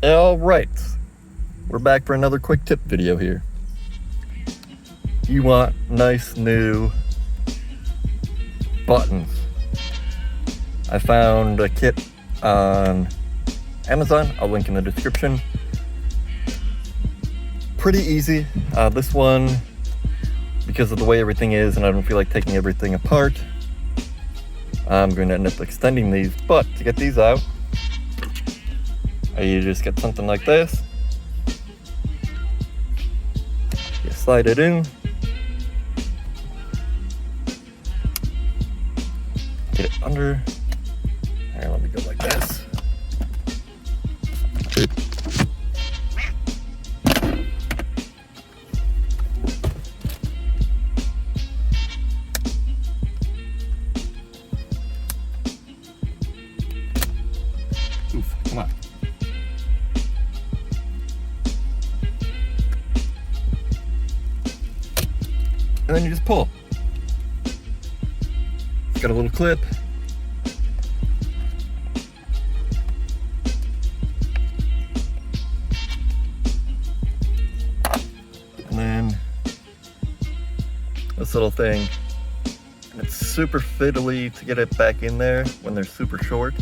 Alright, we're back for another quick tip video here. You want nice new buttons. I found a kit on Amazon, I'll link in the description. Pretty easy. This one, because of the way everything is and I don't feel like taking everything apart, I'm going to end up extending these, but to get these out, you just get something like this. You slide it in. Get it under. Here, let me go like this. Oof, come on. And then you just pull. It's got a little clip. And then this little thing. And it's super fiddly to get it back in there when they're super short.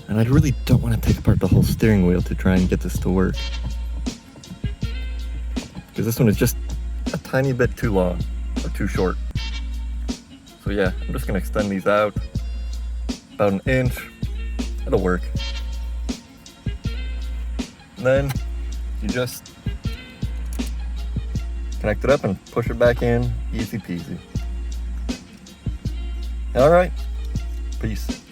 And I really don't want to take apart the whole steering wheel to try and get this to work. Because this one is just a tiny bit too long, or too short. So yeah, I'm just going to extend these out about 1 inch. It'll work. And then you just connect it up and push it back in, easy peasy. Alright, peace.